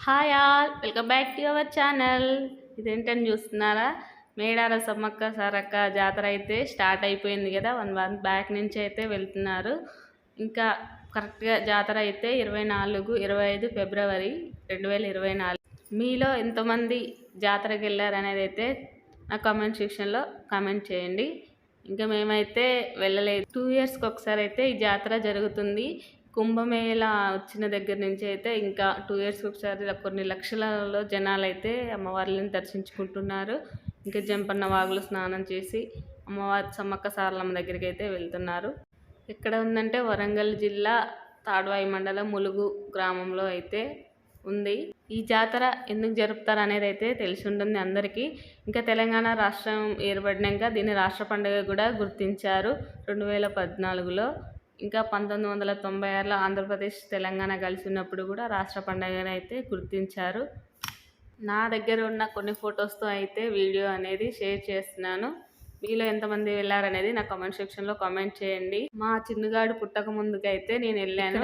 Hi all, welcome back to our channel. ఇదేంటని చూస్తున్నారా? మేడార సమ్మక్క సారక్క జాతర అయితే స్టార్ట్ అయిపోయింది కదా. 1 month బ్యాక్ నుంచి అయితే వెళ్తున్నారు. ఇంకా కరెక్ట్గా జాతర అయితే 24, 25 ఫిబ్రవరి 2024. మీలో ఎంతమంది జాతరకి వెళ్ళారనేది అయితే నా కామెంట్ సెక్షన్లో కామెంట్ చేయండి. ఇంకా మేమైతే వెళ్ళలేదు. 2 yearsకి ఒకసారి అయితే ఈ జాతర జరుగుతుంది. కుంభమేళ వచ్చిన దగ్గర నుంచి అయితే ఇంకా 2 yearsకి ఒకసారి కొన్ని లక్షలలో జనాలు అయితే అమ్మవార్లను దర్శించుకుంటున్నారు. ఇంకా జంపన్న వాగులో స్నానం చేసి అమ్మవారి సమ్మక్క సారలమ్మ దగ్గరికి అయితే వెళ్తున్నారు. ఎక్కడ ఉందంటే వరంగల్ జిల్లా తాడ్వాయి మండలం ములుగు గ్రామంలో అయితే ఉంది. ఈ జాతర ఎందుకు జరుపుతారు అనేది అయితే తెలిసి ఉంటుంది అందరికీ. ఇంకా తెలంగాణ రాష్ట్రం ఏర్పడినాక దీన్ని రాష్ట్ర పండుగ కూడా గుర్తించారు 2014లో. ఇంకా 1996లో ఆంధ్రప్రదేశ్ తెలంగాణ కలిసి ఉన్నప్పుడు కూడా రాష్ట్ర పండుగను అయితే గుర్తించారు. నా దగ్గర ఉన్న కొన్ని ఫొటోస్తో అయితే వీడియో అనేది షేర్ చేస్తున్నాను. మీలో ఎంతమంది వెళ్ళారనేది నా కామెంట్ సెక్షన్లో కామెంట్ చేయండి. మా చిన్నగాడు పుట్టక ముందుకైతే నేను వెళ్ళాను.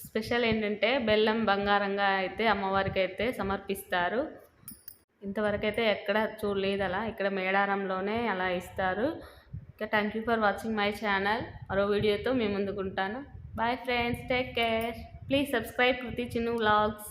స్పెషల్ ఏంటంటే బెల్లం బంగారంగా అయితే అమ్మవారికి అయితే సమర్పిస్తారు. ఇంతవరకు అయితే ఎక్కడ చూడలేదు అలా. ఇక్కడ మేడారంలోనే అలా ఇస్తారు. ఇంకా thank you for watching my channel. మరో వీడియోతో మీ ముందుకుంటాను. Bye friends, take care. Please subscribe Kriti Chinnu vlogs.